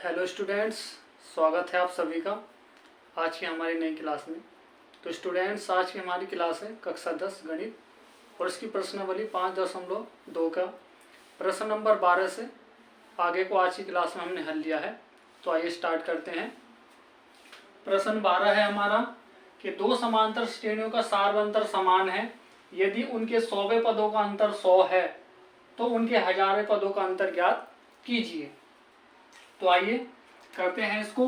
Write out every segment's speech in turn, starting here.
Hello students, स्वागत है आप सभी का आज की हमारी नई क्लास में। तो स्टूडेंट्स, आज की हमारी क्लास है कक्षा 10 गणित और इसकी प्रश्नावली 5.2 का प्रश्न नंबर 12 से आगे को आज की क्लास में हमने हल लिया है। तो आइए स्टार्ट करते हैं। प्रश्न 12 है हमारा कि दो समांतर श्रेणियों का सार्वंतर समान है यदि उनके 100वें पदों का अंतर 100 है तो उनके 1000वें पदों का अंतर ज्ञात कीजिए। तो आइए करते हैं इसको।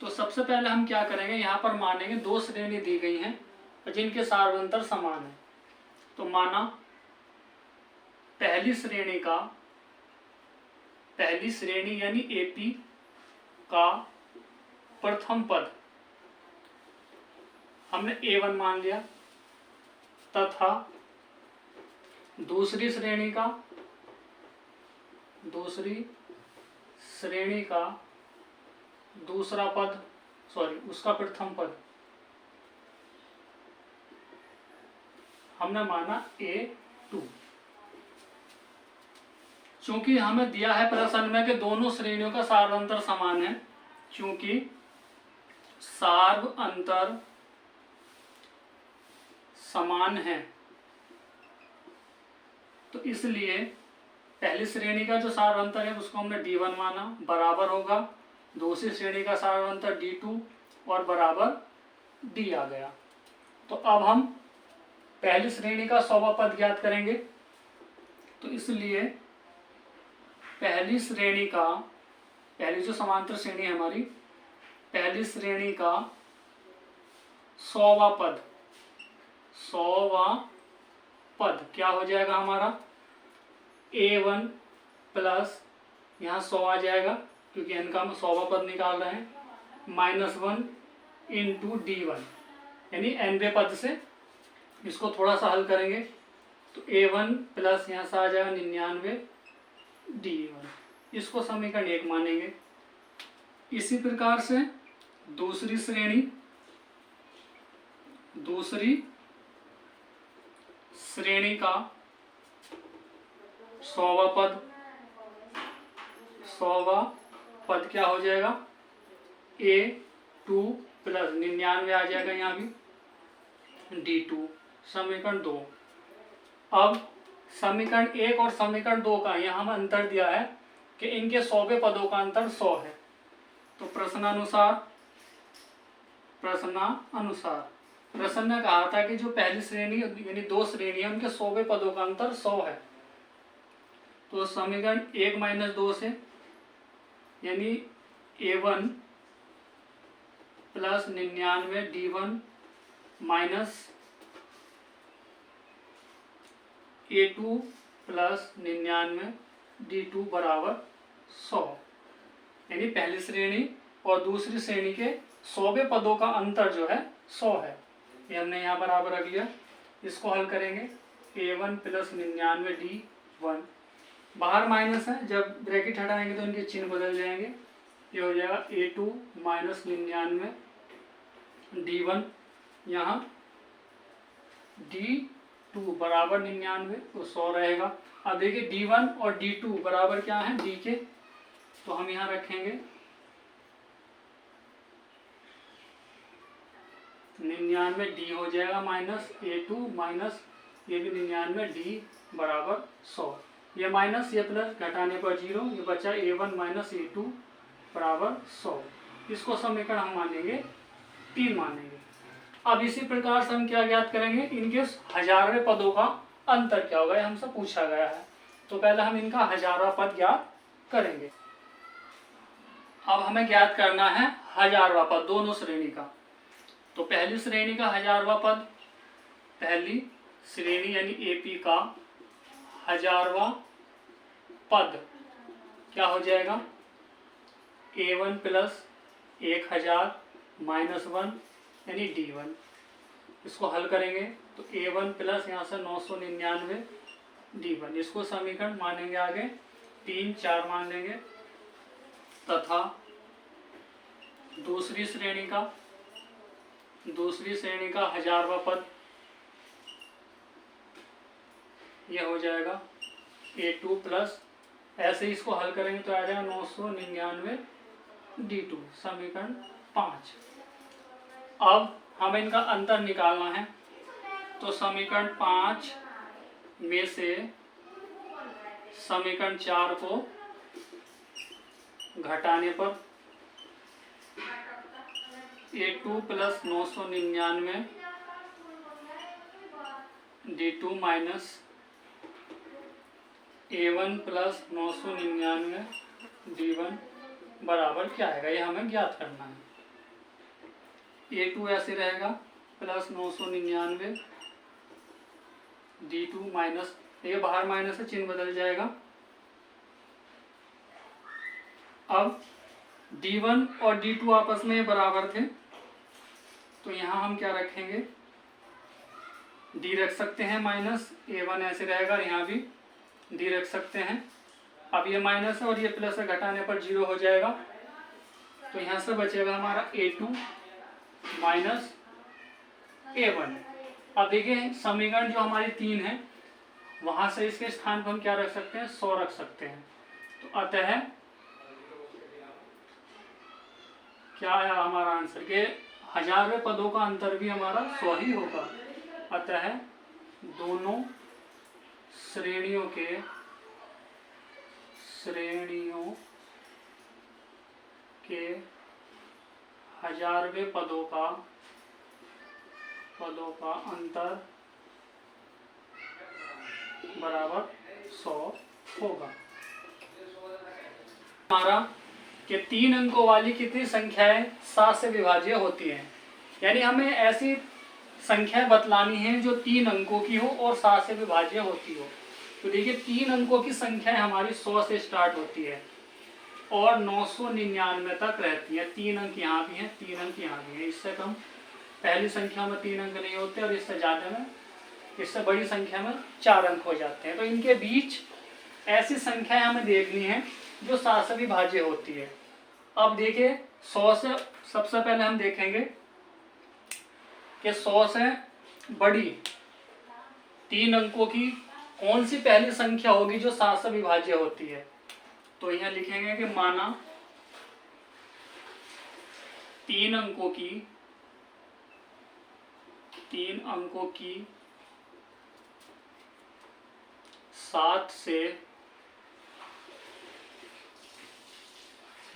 तो सबसे पहले हम क्या करेंगे, यहाँ पर मानेंगे दो श्रेणी दी गई हैं जिनके सार्वंतर समान है। तो माना पहली श्रेणी यानी एपी का प्रथम पद हमने A1 मान लिया तथा दूसरी श्रेणी का दूसरा पद उसका प्रथम पद हमने माना A2। चूंकि हमें दिया है प्रश्न में कि दोनों श्रेणियों का सार्वंतर समान है, चूंकि सार्वंतर समान है तो इसलिए पहली श्रेणी का जो सार्वंतर है उसको हमने D1 माना, बराबर होगा दूसरी श्रेणी का सार्वंतर D2 और बराबर D आ गया। तो अब हम पहली श्रेणी का 100वां पद ज्ञात करेंगे। तो इसलिए पहली जो समांतर श्रेणी है हमारी, पहली श्रेणी का 100वां पद क्या हो जाएगा हमारा A1 प्लस यहाँ 100 आ जाएगा क्योंकि n का हम 100वां पद निकाल रहे हैं, -1 इंटू D1 यानी nवें पद से इसको थोड़ा सा हल करेंगे तो A1 प्लस यहाँ से आ जाएगा 99 D1। इसको समीकरण 1 मानेंगे। इसी प्रकार से दूसरी श्रेणी का 100वां पद क्या हो जाएगा A2 प्लस 99 आ जाएगा यहाँ भी D2। समीकरण 2। अब समीकरण 1 और समीकरण 2 का यहाँ हम अंतर दिया है कि इनके 100वें पदों का अंतर 100 है। तो प्रश्न ने कहा था कि जो पहली श्रेणी यानी दो श्रेणी है उनके 100वें पदों का अंतर 100 है। तो समीकरण 1 - 2 से यानी A1 plus 99 D1 minus A2 plus 99 D2 बराबर 100 यानी पहली श्रेणी और दूसरी श्रेणी के 100वें पदों का अंतर जो है 100 है। ये हमने यहाँ बराबर रख लिया। इसको हल करेंगे A1 प्लस 99 D1, बाहर माइनस है, जब ब्रैकेट हटाएंगे तो इनके चिन्ह बदल जाएंगे। ये हो जाएगा A2 माइनस 99 D1, यहाँ D2 बराबर 99 तो 100 रहेगा। अब देखिए D1 और D2 बराबर क्या है D के, तो हम यहाँ रखेंगे 99 D हो जाएगा माइनस A2 माइनस ये भी 99 D बराबर 100। ये माइनस ये प्लस घटाने पर 0, ये बचा A1 माइनस A2 बराबर 100। इसको समीकरण हम मानेंगे 3 मानेंगे। अब इसी प्रकार से हम क्या ज्ञात करेंगे, इनके 1000वें पदों का अंतर क्या होगा, हमसे पूछा गया है। तो पहले हम इनका 1000वां पद ज्ञात करेंगे। अब हमें ज्ञात करना है 1000वां पद दोनों श्रेणी का। तो पहली श्रेणी का 1000वां पद, पहली श्रेणी यानी एपी का 1000वां पद क्या हो जाएगा A1 प्लस 1000 माइनस 1 यानी D1। इसको हल करेंगे तो A1 प्लस यहाँ से 999 D1। इसको समीकरण मानेंगे आगे 3 4 मान लेंगे तथा दूसरी श्रेणी का 1000वां पद ये हो जाएगा A2 प्लस ऐसे ही इसको हल करेंगे तो आ जाएगा 999 D2, समीकरण 5। अब हमें इनका अंतर निकालना है, तो समीकरण 5 में से समीकरण 4 को घटाने पर A2 plus 999 D2 minus A1 plus 999 D1 बराबर क्या आएगा, ये हमें ज्ञात करना है। A2 ऐसे रहेगा प्लस 999 D2 माइनस, ये बाहर माइनस से चिन्ह बदल जाएगा। अब D1 और D2 आपस में बराबर थे, तो यहाँ हम क्या रखेंगे, D रख सकते हैं माइनस, A1 ऐसे रहेगा, यहाँ भी D रख सकते हैं। अब ये माइनस है और ये प्लस है, घटाने पर 0 हो जाएगा, तो यहाँ से बचेगा हमारा A2 माइनस A1। अब देखिए समीकरण जो हमारी 3 है, वहां से इसके स्थान पर हम क्या रख सकते हैं, 100 रख सकते हैं। तो अतः क्या आया हमारा आंसर, के 1000वें पदों का अंतर भी हमारा 100 ही होगा। अतः दोनों श्रेणियों के 1000वें पदों का अंतर बराबर 100 होगा। हमारा कि 3 अंकों वाली कितनी संख्याएं 7 से विभाज्य होती हैं, यानी हमें ऐसी संख्याएं बतलानी है जो 3 अंकों की हो और 7 से विभाज्य होती हो। तो देखिए 3 अंकों की संख्याएं हमारी 100 से स्टार्ट होती है और 999 तक रहती है। 3 अंक यहाँ भी हैं, 3 अंक यहाँ भी हैं। इससे कम पहली संख्या में 3 अंक नहीं होते और इससे ज़्यादा में, इससे बड़ी संख्या में 4 अंक हो जाते हैं। तो इनके बीच ऐसी संख्याएं हमें देखनी है जो 7 से विभाज्य होती है। अब देखिए 100 से सबसे पहले हम देखेंगे कि 100 से बड़ी 3 अंकों की कौन सी पहली संख्या होगी जो 7 से विभाज्य होती है। तो यहाँ लिखेंगे कि माना 3 अंकों की 7 से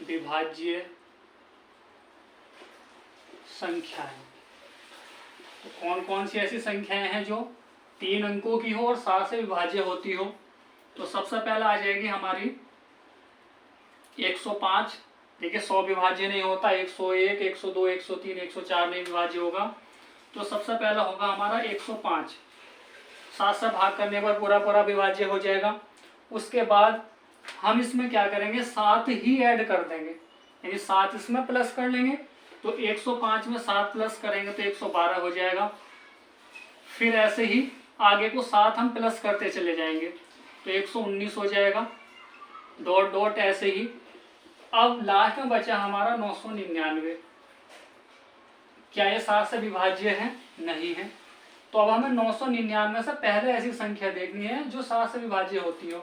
विभाज्य संख्याएं। तो कौन कौन सी ऐसी संख्याएं हैं जो 3 अंकों की हो और 7 से विभाज्य होती हो। तो सबसे पहला आ जाएगी हमारी 105। देखिए 100 विभाज्य नहीं होता, 101, 102, 103, 104 नहीं विभाज्य होगा। तो सबसे पहला होगा हमारा 105, 7 से भाग करने पर पूरा पूरा विभाज्य हो जाएगा। उसके बाद हम इसमें क्या करेंगे, 7 ही ऐड कर देंगे, यानी 7 इसमें प्लस कर लेंगे। तो 105 में 7 प्लस करेंगे तो 112 हो जाएगा। फिर ऐसे ही आगे को 7 हम प्लस करते चले जाएंगे तो 119 हो जाएगा, डॉट डॉट ऐसे ही। अब लास्ट में बचा हमारा 999। क्या ये 7 से विभाज्य है? नहीं है। तो अब हमें 999 से पहले ऐसी संख्या देखनी है जो 7 से विभाज्य होती हो।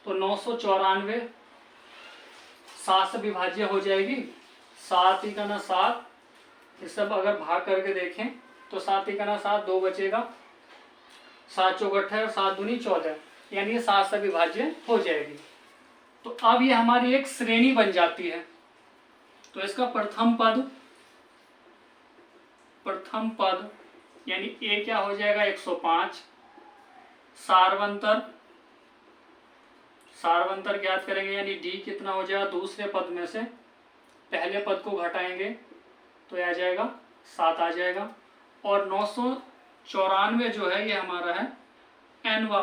तो 994 7 से विभाज्य हो जाएगी, 7 ही का ना 7, इस सब अगर भाग करके देखें तो 7 ही का ना 7, 2 बचेगा, 7 चौक 18, 7 दूनी 14, यानी ये 7 से विभाज्य हो जाएगी। तो अब ये हमारी एक श्रेणी बन जाती है। तो इसका प्रथम पद यानी ए क्या हो जाएगा 105। सारवंतर ज्ञात करेंगे, यानी डी कितना हो जाएगा, दूसरे पद में से पहले पद को घटाएंगे तो आ जाएगा 7 आ जाएगा। और 994 जो है ये हमारा है nवा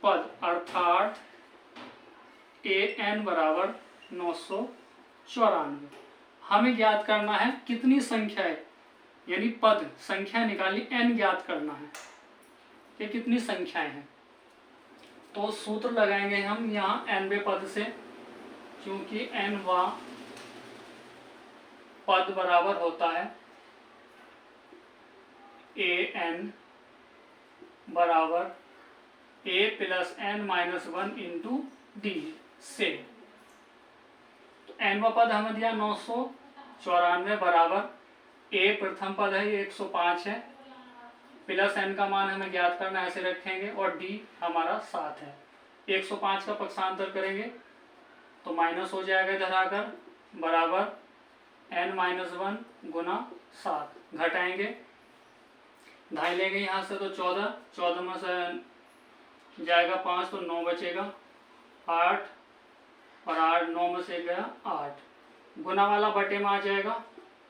पद, अर्थात an बराबर 994। हमें ज्ञात करना है कितनी संख्या है, यानी पद संख्या निकालनी, n ज्ञात करना है कि कितनी संख्याएं हैं। तो सूत्र लगाएंगे हम यहाँ nवें पद से, क्योंकि nवा पद बराबर होता है an बराबर a plus n minus one into d से। तो एनवा पद हमें दिया 994 बराबर ए प्रथम पद है ये 105 है, प्लस एन का मान हमें ज्ञात करना ऐसे रखेंगे और डी हमारा 7 है। 105 का पक्षांतर करेंगे तो माइनस हो जाएगा इधर आकर, बराबर एन माइनस वन गुना 7, घटाएंगे ढाई लेंगे यहाँ से तो 14, 14 में से जाएगा 5 तो 9 बचेगा, 8 और 8 9 में से गया 8, गुना वाला बटे में आ जाएगा,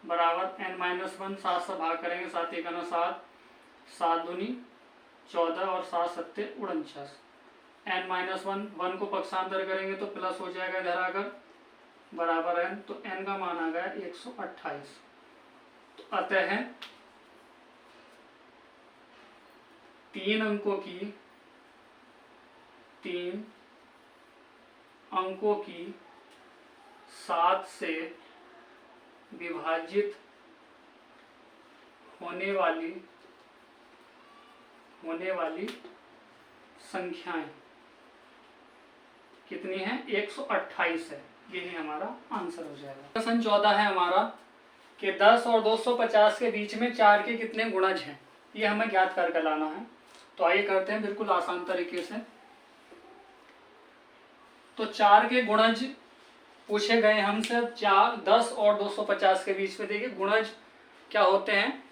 बराबर एन माइनस वन 7 से भाग करेंगे 7 एक 7, 7 दूनी 14 और 7 सत्ते 49, एन माइनस वन को पक्षांतर करेंगे तो प्लस हो जाएगा इधर आकर, बराबर एन, तो एन का मान आ गया 128। तो अतः है 3 अंकों की 7 से विभाजित होने वाली संख्याएं कितनी है? 128 है। यही हमारा आंसर हो जाएगा। प्रश्न 14 है हमारा कि 10 और 250 के बीच में 4 के कितने गुणज हैं, ये हमें ज्ञात करके लाना है। तो आइए करते हैं बिल्कुल आसान तरीके से। तो 4 के गुणज पूछे गए हमसे, 4, 10 और 250 के बीच में। देखिए गुणज क्या होते हैं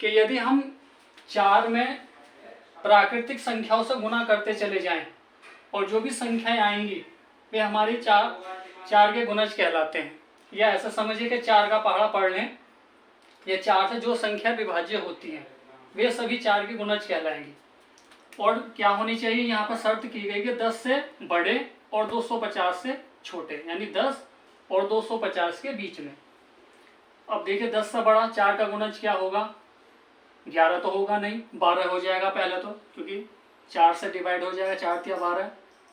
कि यदि हम 4 में प्राकृतिक संख्याओं से गुना करते चले जाएं और जो भी संख्याएं आएंगी वे हमारी 4 के गुणज कहलाते हैं। या ऐसा समझिए कि 4 का पहाड़ा पढ़ लें, ये 4 से जो संख्या विभाज्य होती हैं वे सभी 4 के गुणज कहलाएंगी। और क्या होनी चाहिए, यहाँ पर शर्त की गई कि 10 से बड़े और 250 से छोटे, यानी 10 और 250 के बीच में। अब देखिए 10 से बड़ा 4 का गुणज क्या होगा? 11 तो होगा नहीं, 12 हो जाएगा पहले तो, क्योंकि 4 से डिवाइड हो जाएगा, 4 तिया 12,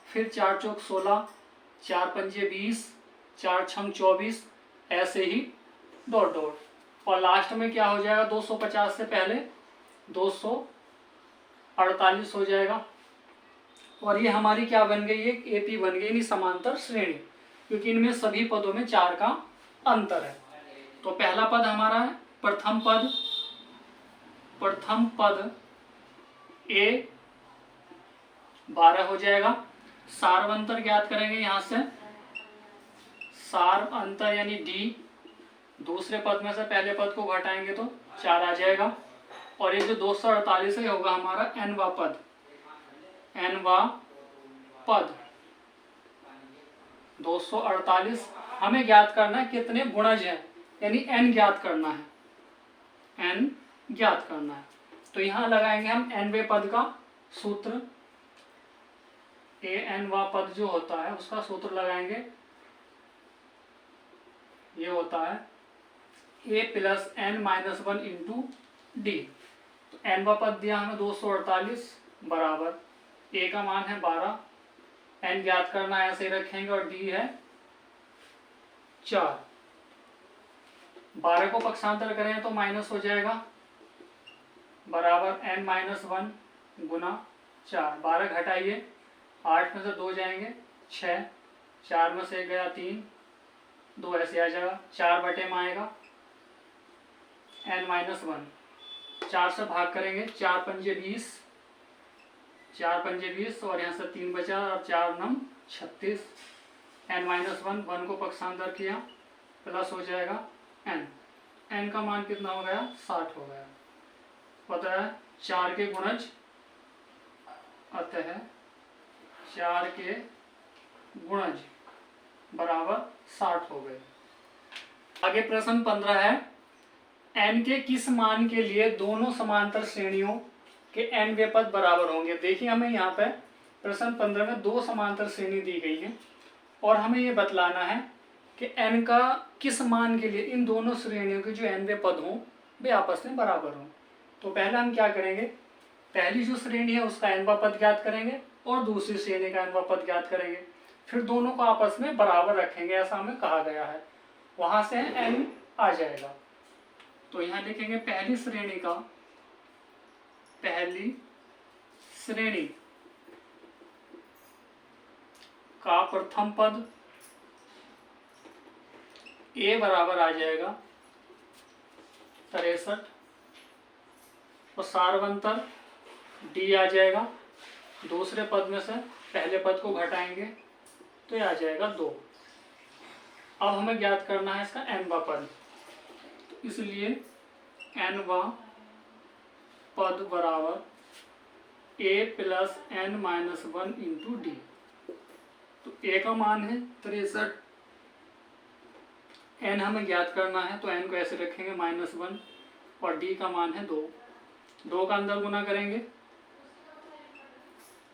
फिर 4 चौक 16, 4 पंजे 20, 4 छंग 24, ऐसे ही डॉट डॉट। और लास्ट में क्या हो जाएगा? 250 से पहले 248 हो जाएगा। और ये हमारी क्या बन गई? एक एपी बन गई, यानी समांतर श्रेणी, क्योंकि इनमें सभी पदों में 4 का अंतर है। तो पहला पद हमारा है प्रथम पद ए 12 हो जाएगा। सार अंतर ज्ञात करेंगे यहाँ से, सार अंतर यानी डी, दूसरे पद में से पहले पद को घटाएंगे तो 4 आ जाएगा। और ये जो 248 है होगा हमारा एनवा पद 248 हमें ज्ञात करना है कितने गुणज है, यानी एन ज्ञात करना है, एन ज्ञात करना है। तो यहाँ लगाएंगे हम एनवे पद का सूत्र, ए एन वा पद जो होता है उसका सूत्र लगाएंगे, ये होता है a plus n minus one into d. तो एन वा पद दिया हमें 248 बराबर ए का मान है 12, एन ज्ञात करना है ऐसे रखेंगे, और डी है 4। 12 को पक्षांतर करें तो माइनस हो जाएगा, बराबर एन माइनस वन गुना 4। 12 घटाइए, 8 में से 2 जाएंगे 6, 4 में से 1 गया 3, 2 ऐसे आ जाएगा, 4 बटे में आएगा एन माइनस वन। 4 से भाग करेंगे, 4 पंजे 20, 4 पंजे 20 और यहाँ से 3 बचा और 4 नम 36। एन माइनस वन को पक्षांतर किया, प्लस हो जाएगा एन का मान कितना हो गया? 60 हो गया। पता है 4 के गुणज, अतः 4 के गुणज बराबर 60 हो गए। आगे प्रश्न 15 है, n के किस मान के लिए दोनों समांतर श्रेणियों के n वे पद बराबर होंगे? देखिए हमें यहाँ पे प्रश्न 15 में 2 समांतर श्रेणी दी गई है और हमें ये बतलाना है कि n का किस मान के लिए इन दोनों श्रेणियों के जो n वे पद हों वे आपस में बराबर हों। तो पहले हम क्या करेंगे, पहली जो श्रेणी है उसका n वा पद ज्ञात करेंगे और दूसरी श्रेणी का n वा पद ज्ञात करेंगे, फिर दोनों को आपस में बराबर रखेंगे, ऐसा हमें कहा गया है। वहां से n आ जाएगा। तो यहाँ लिखेंगे पहली श्रेणी का प्रथम पद a बराबर आ जाएगा 63 और सार्वंतर d आ जाएगा। दूसरे पद में से पहले पद को घटाएंगे तो ये आ जाएगा 2। अब हमें ज्ञात करना है इसका nवां पद, इसलिए nवां पद बराबर a plus n minus 1 into d. तो a का मान है 63, n हमें ज्ञात करना है तो n को ऐसे रखेंगे -1 और d का मान है 2। 2 का अंदर गुना करेंगे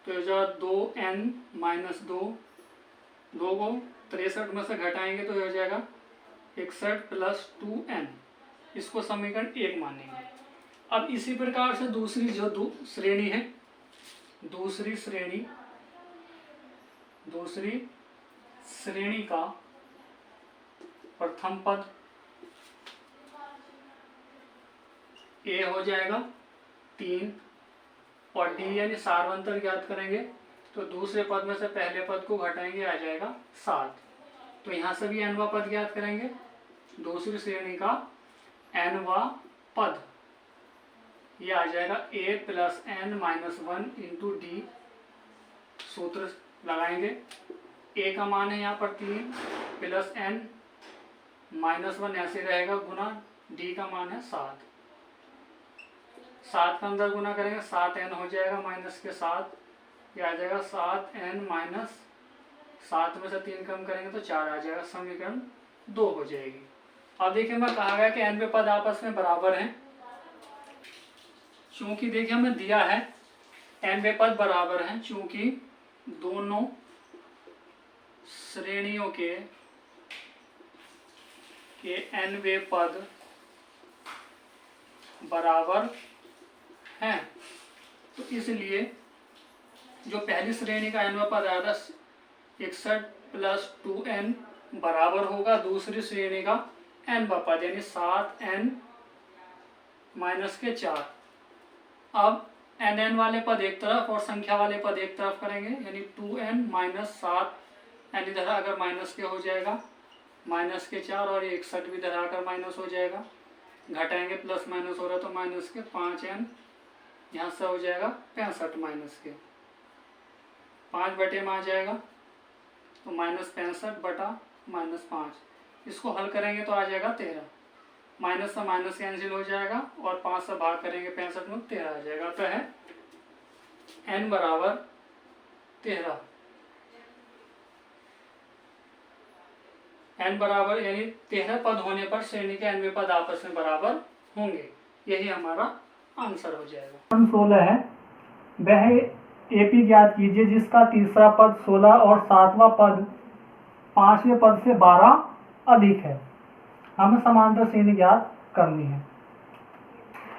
तो हो जाएगा 2n माइनस 2, 2 को 63 में से घटाएंगे तो हो जाएगा 61 प्लस 2n। इसको समीकरण 1 मानेंगे। अब इसी प्रकार से दूसरी जो श्रेणी है, दूसरी श्रेणी का प्रथम पद a हो जाएगा 3 और d यानी सार्वंतर ज्ञात करेंगे तो दूसरे पद में से पहले पद को घटाएंगे आ जाएगा 7। तो यहाँ से भी nवां पद ज्ञात करेंगे। दूसरी श्रेणी का nवां पद ये आ जाएगा a plus n minus 1 into D. सूत्र लगाएंगे, a का मान है यहाँ पर 3 प्लस n माइनस 1 ऐसे रहेगा गुना d का मान है 7। 7 का अंदर गुना करेंगे 7n हो जाएगा माइनस के 7, ये आ जाएगा 7n माइनस 7 में से 3 कम करेंगे तो 4 आ जाएगा, समीकरण 2 हो जाएगी। अब देखिए मैं कहा गया कि nवें पद आपस में बराबर हैं। चूंकि देखिए हमें दिया है nवें पद बराबर हैं, चूंकि दोनों श्रेणियों के nवें पद बराबर हैं, तो इसलिए जो पहली श्रेणी का nवां पद आया था 61 प्लस 2n बराबर होगा दूसरी श्रेणी का nवां पद यानी 7n माइनस के 4। अब nn वाले पद एक तरफ और संख्या वाले पद एक तरफ करेंगे यानी 2n माइनस 7n इधर अगर माइनस के हो जाएगा माइनस के 4 और 61 भी इधर आकर माइनस हो जाएगा, घटाएंगे प्लस माइनस हो रहा तो माइनस के 5n यहाँ से हो जाएगा 65 माइनस के 5 बटे में आ जाएगा तो -65 बटा -5। इसको हल करेंगे तो आ जाएगा 13, माइनस से माइनस कैंसिल हो जाएगा और 5 से भाग करेंगे 65 में 13 आ जाएगा। तो है n बराबर 13, n बराबर यानी 13 पद होने पर श्रेणी के nवें पद आपस में बराबर होंगे। यही हमारा आंसर हो जाएगा। 16 है, वह एपी ज्ञात कीजिए जिसका तीसरा पद 16 और 7वां पद 5वें पद से 12 अधिक है। हमें समांतर श्रेणी ज्ञात करनी है।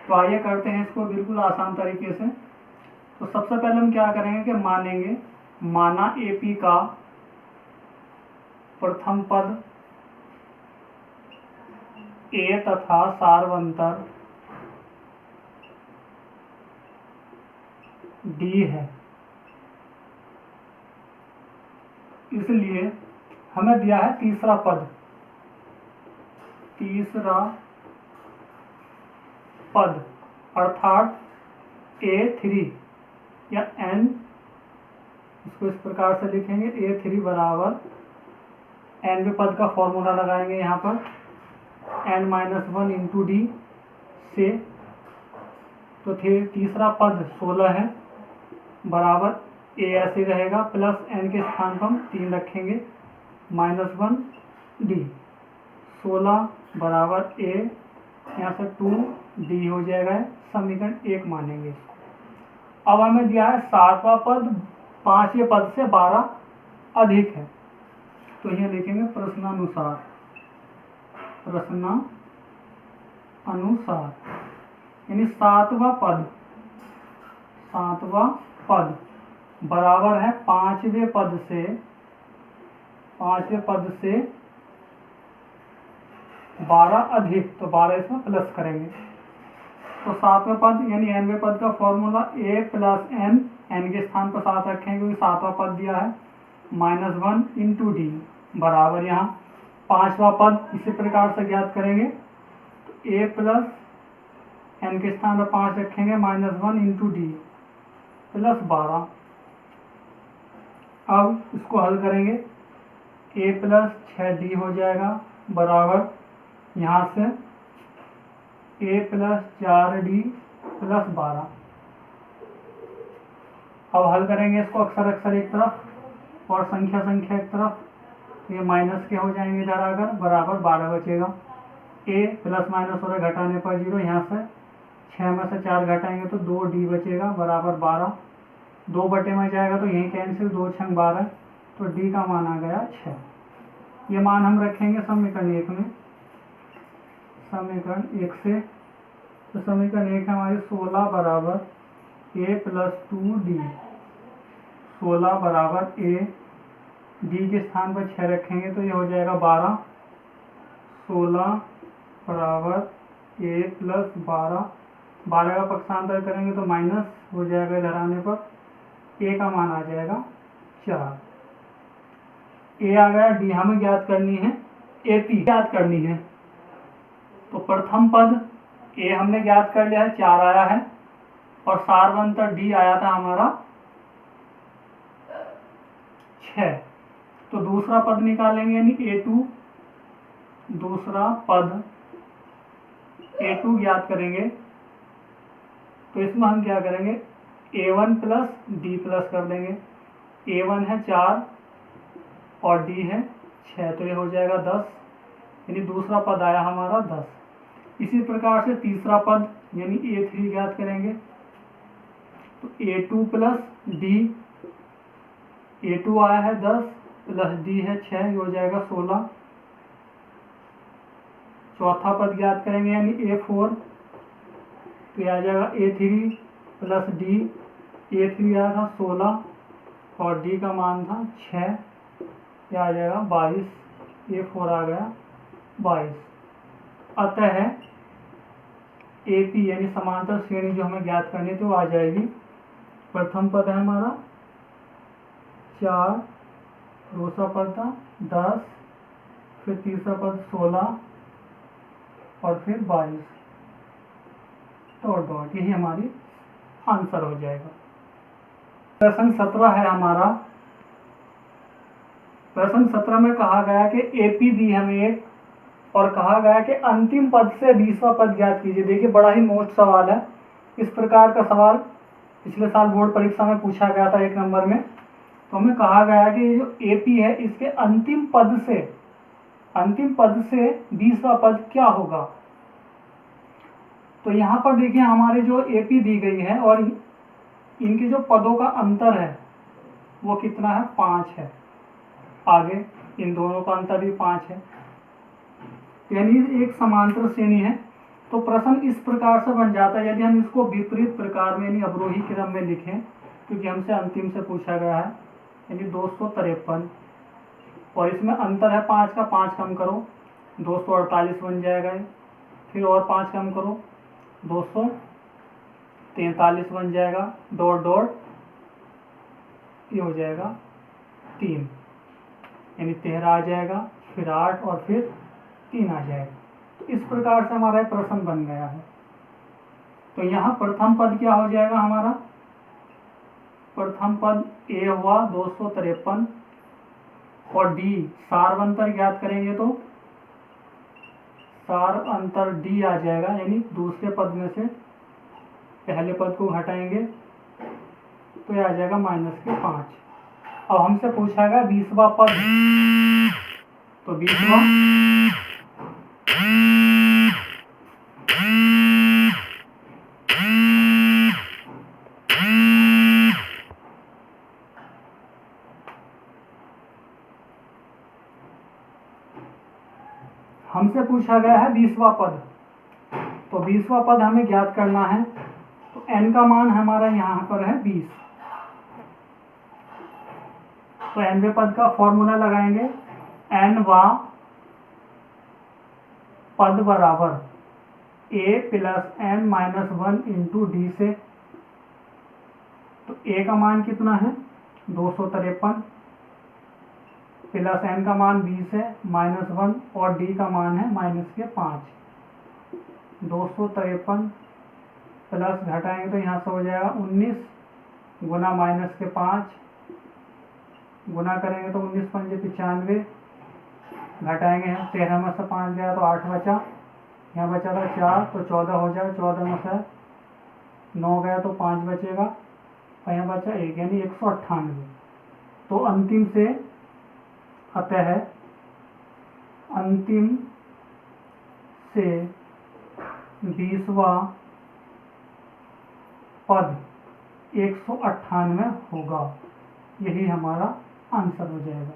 तो आइए करते हैं इसको बिल्कुल आसान तरीके से। तो सबसे पहले हम क्या करेंगे कि मानेंगे माना एपी का प्रथम पद ए तथा सार्वंतर डी है, इसलिए हमें दिया है तीसरा पद अर्थात A3 या n, इसको इस प्रकार से लिखेंगे A3 बराबर nवें पद का फॉर्मूला लगाएंगे यहाँ पर n-1 इंटू डी से। तो तीसरा पद 16 है बराबर a ऐसे रहेगा प्लस n के स्थान पर हम 3 रखेंगे -1 d। 16 बराबर a यहाँ से 2d हो जाएगा, समीकरण 1 मानेंगे। अब हमें दिया है 7वां पद 5वें पद से 12 अधिक है, तो ये लिखेंगे प्रश्नानुसार यानी 7वां पद बराबर है 5वें पद से 12 अधिक, तो 12 इसमें प्लस करेंगे। तो 7वें पद यानी nवें पद का फॉर्मूला a प्लस n के स्थान पर 7 रखेंगे क्योंकि 7वां पद दिया है। -1 इंटू डी बराबर, यहाँ पांचवा पद इसी प्रकार से ज्ञात करेंगे। तो ए प्लस एन के स्थान पर 5 रखेंगे, -1 इंटू डी प्लस 12। अब इसको हल करेंगे, ए प्लस 6d हो जाएगा बराबर, यहाँ से ए प्लस 4d प्लस 12। अब हल करेंगे इसको अक्सर अक्सर एक तरफ और संख्या संख्या एक तरफ, तो ये माइनस के हो जाएंगे इधर आकर, बराबर 12 बचेगा। ए प्लस माइनस हो रहा है, घटाने पर 0, यहाँ से 6 में से 4 घटाएंगे तो 2d बचेगा बराबर 12। 2 बटे में जाएगा तो यही कैंसिल, 2 छंग 12, तो d का मान आ गया 6। ये मान हम रखेंगे समीकरण 1 में, समीकरण 1 से। तो समीकरण 1 है हमारी 16 बराबर a प्लस 2d, 16 बराबर a, d के स्थान पर 6 रखेंगे तो ये हो जाएगा 12। 16 बराबर a प्लस 12, 12 का पक्षांतर करेंगे तो माइनस हो जाएगा इधर आने पर, a का मान आ जाएगा 4। a आ गया, d हमें ज्ञात करनी है, ap ज्ञात करनी है। तो प्रथम पद a हमने ज्ञात कर लिया है, 4 आया है, और सारवंतर d आया था हमारा 6। तो दूसरा पद निकालेंगे, यानी a2, दूसरा पद a2 ज्ञात करेंगे। तो इसमें हम क्या करेंगे, a1 प्लस d प्लस कर देंगे। a1 है 4 और d है 6, तो ये हो जाएगा 10, यानी दूसरा पद आया हमारा 10। इसी प्रकार से तीसरा पद यानी a3 ज्ञात करेंगे। तो a2 प्लस d, a2 आया है 10 प्लस d है 6, ये हो जाएगा 16। चौथा पद ज्ञात करेंगे यानी a4, तो ये आ जाएगा a3 प्लस d, a3 आया था 16 और d का मान था 6, ये आ जाएगा 22, a4 आ गया 22। अतः AP यानी समांतर श्रेणी जो हमें ज्ञात करनी थी वो आ जाएगी। प्रथम पद है हमारा 4, दूसरा पद था 10, फिर तीसरा पद 16 और फिर 22, डॉट, यही हमारी आंसर हो जाएगा। प्रश्न 17 है हमारा। प्रश्न 17 में कहा गया कि AP दी हमें एक, और कहा गया कि अंतिम पद से 20वां पद ज्ञात कीजिए। देखिए बड़ा ही मोस्ट सवाल है, इस प्रकार का सवाल पिछले साल बोर्ड परीक्षा में पूछा गया था 1 नंबर में। तो हमें कहा गया कि ये जो AP है इसके अंतिम पद से 20वां पद क्या होगा। तो यहाँ पर देखिए हमारे जो AP दी गई है और इनके जो पदों का अंतर है वो कितना है, 5 है। आगे इन दोनों का अंतर भी 5 है, यानी एक समांतर श्रेणी है। तो प्रश्न इस प्रकार से बन जाता है, यदि हम इसको विपरीत प्रकार में यानी अवरोही क्रम में लिखें, क्योंकि हमसे अंतिम से पूछा गया है, यानी 253 और इसमें अंतर है 5 का, 5 कम करो 248 बन जाएगा, फिर और 5 कम करो 243 बन जाएगा, डॉट डॉट, ये हो जाएगा 3, यानी 13 आ जाएगा, फिर 8 और फिर 3 आ जाएगा। तो इस प्रकार से हमारा प्रश्न बन गया है। तो यहाँ प्रथम पद क्या हो जाएगा हमारा, प्रथम पद A हुआ 253 और D सार अंतर ज्ञात करेंगे तो सार अंतर D आ जाएगा, यानी दूसरे पद में से पहले पद को घटाएंगे तो ये आ जाएगा -5। अब हमसे पूछा गया 20वां पद, तो 20वां हमसे पूछा गया है 20वां पद, तो 20वां पद हमें ज्ञात करना है। तो n का मान हमारा यहाँ पर है 20, तो 90 पद का फॉर्मूला लगाएंगे, nवां पद बराबर a plus n-1 into d से। तो a का मान कितना है 253, प्लस n का मान 20 है -1 और d का मान है -5। 253 प्लस घटाएंगे तो यहाँ से हो जाएगा 19 गुना -5 गुना करेंगे तो 19 पंजे 95, घटाएंगे 13 में से 5 गया तो 8 बचा, यहाँ बचा था 4 तो 14 हो जाए, 14 में से 9 गया तो 5 बचेगा और यहाँ बचा 1 यानी 198। तो अंतिम से अतः अंतिम से 20वां पद 198 होगा। यही हमारा आंसर हो जाएगा।